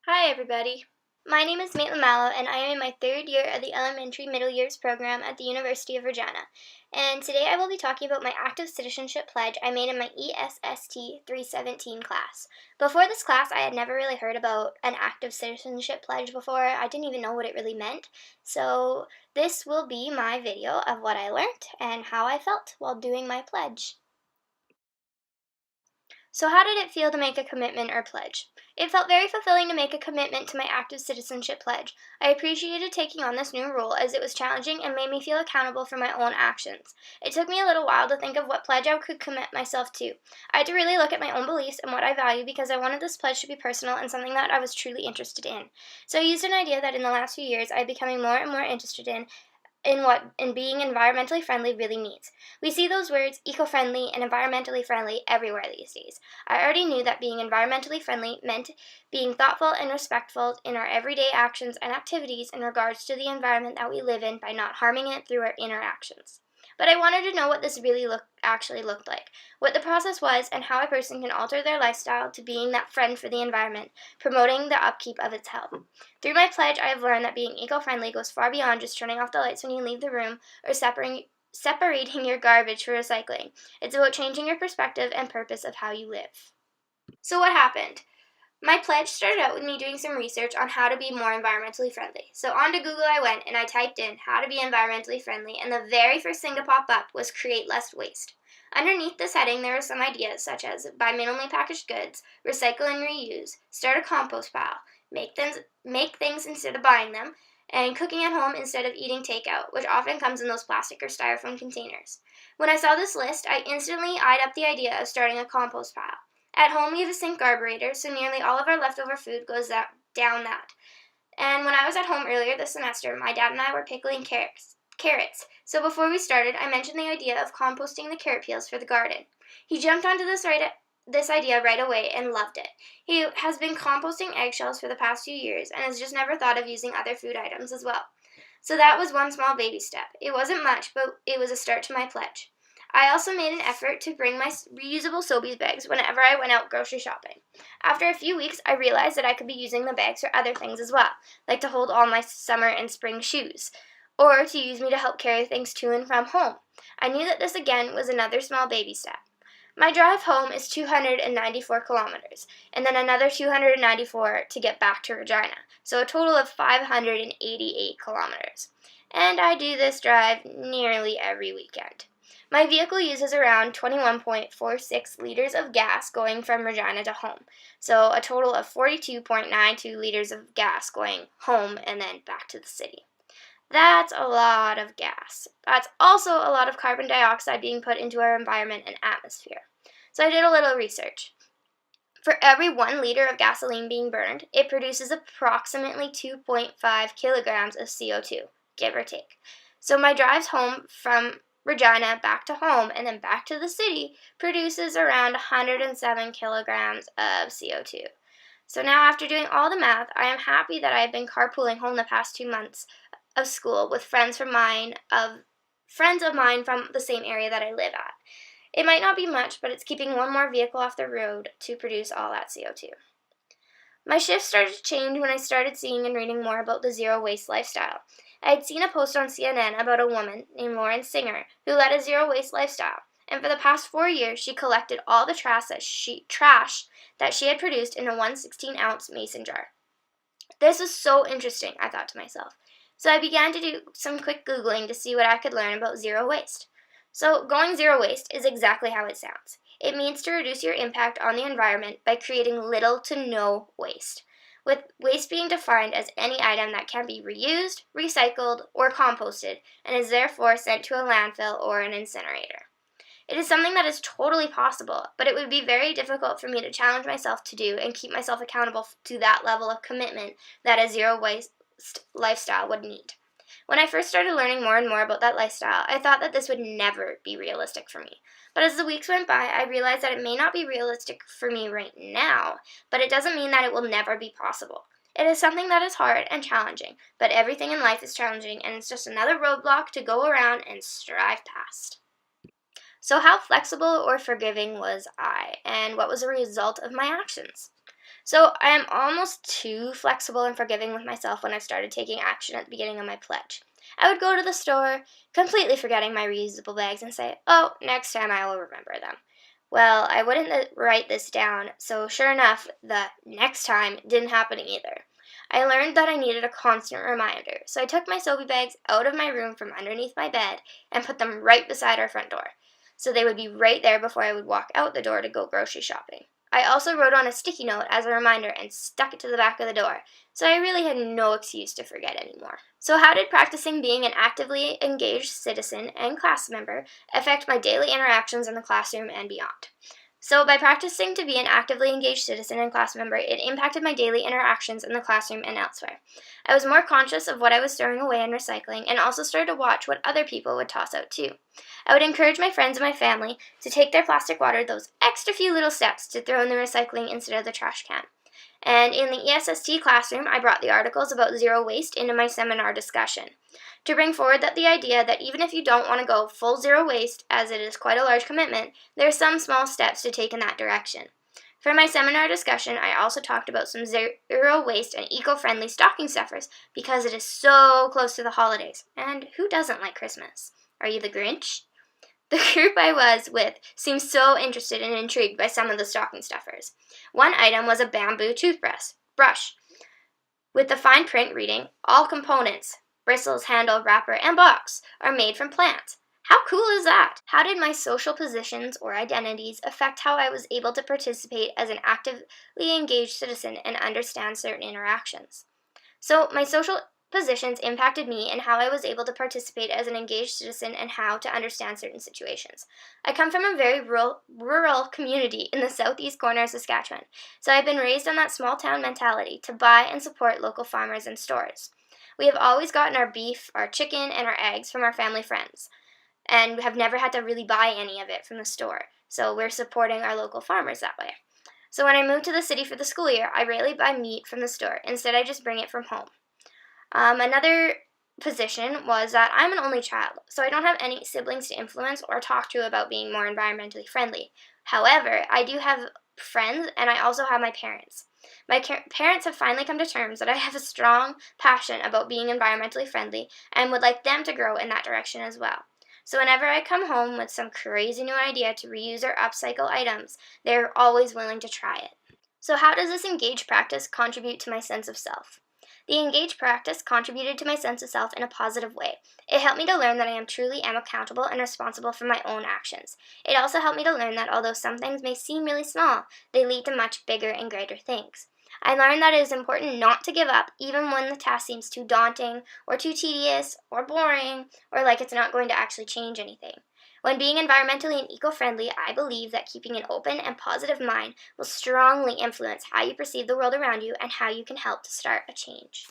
Hi everybody. My name is Maitland Mallow and I am in my third year of the Elementary Middle Years program at the University of Regina. And today I will be talking about my active citizenship pledge I made in my ESST 317 class. Before this class I had never really heard about an active citizenship pledge before. I didn't even know what it really meant. So this will be my video of what I learned and how I felt while doing my pledge. So how did it feel to make a commitment or pledge? It felt very fulfilling to make a commitment to my active citizenship pledge. I appreciated taking on this new role as it was challenging and made me feel accountable for my own actions. It took me a little while to think of what pledge I could commit myself to. I had to really look at my own beliefs and what I value because I wanted this pledge to be personal and something that I was truly interested in. So I used an idea that in the last few years I am becoming more and more interested in what being environmentally friendly really means. We see those words eco-friendly and environmentally friendly everywhere these days. I already knew that being environmentally friendly meant being thoughtful and respectful in our everyday actions and activities in regards to the environment that we live in by not harming it through our interactions. But I wanted to know what this really actually looked like, what the process was, and how a person can alter their lifestyle to being that friend for the environment, promoting the upkeep of its health. Through my pledge, I have learned that being eco-friendly goes far beyond just turning off the lights when you leave the room or separating your garbage for recycling. It's about changing your perspective and purpose of how you live. So what happened? My pledge started out with me doing some research on how to be more environmentally friendly. So onto Google I went and I typed in how to be environmentally friendly, and the very first thing to pop up was create less waste. Underneath this heading there were some ideas such as buy minimally packaged goods, recycle and reuse, start a compost pile, make things instead of buying them, and cooking at home instead of eating takeout, which often comes in those plastic or styrofoam containers. When I saw this list, I instantly eyed up the idea of starting a compost pile. At home, we have a sink carburetor, so nearly all of our leftover food goes down that. And when I was at home earlier this semester, my dad and I were pickling carrots. So before we started, I mentioned the idea of composting the carrot peels for the garden. He jumped onto this idea right away and loved it. He has been composting eggshells for the past few years and has just never thought of using other food items as well. So that was one small baby step. It wasn't much, but it was a start to my pledge. I also made an effort to bring my reusable Sobeys bags whenever I went out grocery shopping. After a few weeks, I realized that I could be using the bags for other things as well, like to hold all my summer and spring shoes, or to use me to help carry things to and from home. I knew that this again was another small baby step. My drive home is 294 kilometers, and then another 294 to get back to Regina, so a total of 588 kilometers. And I do this drive nearly every weekend. My vehicle uses around 21.46 liters of gas going from Regina to home, so a total of 42.92 liters of gas going home and then back to the city. That's a lot of gas. That's also a lot of carbon dioxide being put into our environment and atmosphere. So I did a little research. For every 1 liter of gasoline being burned, it produces approximately 2.5 kilograms of CO2, give or take. So my drives home from Regina back to home and then back to the city produces around 107 kilograms of CO2. So now after doing all the math, I am happy that I have been carpooling home the past 2 months of school with friends of mine from the same area that I live at. It might not be much, but it's keeping one more vehicle off the road to produce all that CO2. My shift started to change when I started seeing and reading more about the zero waste lifestyle. I had seen a post on CNN about a woman named Lauren Singer who led a zero waste lifestyle, and for the past 4 years she collected all the trash that she had produced in a 1/16-ounce mason jar. This was so interesting, I thought to myself. So I began to do some quick Googling to see what I could learn about zero waste. So going zero waste is exactly how it sounds. It means to reduce your impact on the environment by creating little to no waste, with waste being defined as any item that can be reused, recycled, or composted, and is therefore sent to a landfill or an incinerator. It is something that is totally possible, but it would be very difficult for me to challenge myself to do and keep myself accountable to that level of commitment that a zero waste lifestyle would need. When I first started learning more and more about that lifestyle, I thought that this would never be realistic for me. But as the weeks went by, I realized that it may not be realistic for me right now, but it doesn't mean that it will never be possible. It is something that is hard and challenging, but everything in life is challenging, and it's just another roadblock to go around and strive past. So how flexible or forgiving was I, and what was the result of my actions? So I am almost too flexible and forgiving with myself when I started taking action at the beginning of my pledge. I would go to the store, completely forgetting my reusable bags, and say, "Oh, next time I will remember them." Well, I wouldn't write this down, so sure enough, the next time didn't happen either. I learned that I needed a constant reminder, so I took my soapy bags out of my room from underneath my bed and put them right beside our front door, so they would be right there before I would walk out the door to go grocery shopping. I also wrote on a sticky note as a reminder and stuck it to the back of the door, so I really had no excuse to forget anymore. So how did practicing being an actively engaged citizen and class member affect my daily interactions in the classroom and beyond? So by practicing to be an actively engaged citizen and class member, it impacted my daily interactions in the classroom and elsewhere. I was more conscious of what I was throwing away and recycling, and also started to watch what other people would toss out too. I would encourage my friends and my family to take their plastic water those extra few little steps to throw in the recycling instead of the trash can. And in the ESST classroom, I brought the articles about zero waste into my seminar discussion to bring forward that the idea that even if you don't want to go full zero waste, as it is quite a large commitment, there are some small steps to take in that direction. For my seminar discussion, I also talked about some zero waste and eco-friendly stocking stuffers because it is so close to the holidays. And who doesn't like Christmas? Are you the Grinch? The group I was with seemed so interested and intrigued by some of the stocking stuffers. One item was a bamboo toothbrush, with the fine print reading, "All components, bristles, handle, wrapper, and box, are made from plants." How cool is that? How did my social positions or identities affect how I was able to participate as an actively engaged citizen and understand certain interactions? So my social positions impacted me and how I was able to participate as an engaged citizen and how to understand certain situations. I come from a very rural community in the southeast corner of Saskatchewan, so I've been raised on that small town mentality to buy and support local farmers and stores. We have always gotten our beef, our chicken, and our eggs from our family friends, and have never had to really buy any of it from the store, so we're supporting our local farmers that way. So when I moved to the city for the school year, I rarely buy meat from the store. Instead, I just bring it from home. Another position was that I'm an only child, so I don't have any siblings to influence or talk to about being more environmentally friendly. However, I do have friends, and I also have my parents. My parents have finally come to terms that I have a strong passion about being environmentally friendly and would like them to grow in that direction as well. So whenever I come home with some crazy new idea to reuse or upcycle items, they're always willing to try it. So how does this engaged practice contribute to my sense of self? The engaged practice contributed to my sense of self in a positive way. It helped me to learn that I truly am accountable and responsible for my own actions. It also helped me to learn that although some things may seem really small, they lead to much bigger and greater things. I learned that it is important not to give up even when the task seems too daunting or too tedious or boring or like it's not going to actually change anything. When being environmentally and eco-friendly, I believe that keeping an open and positive mind will strongly influence how you perceive the world around you and how you can help to start a change.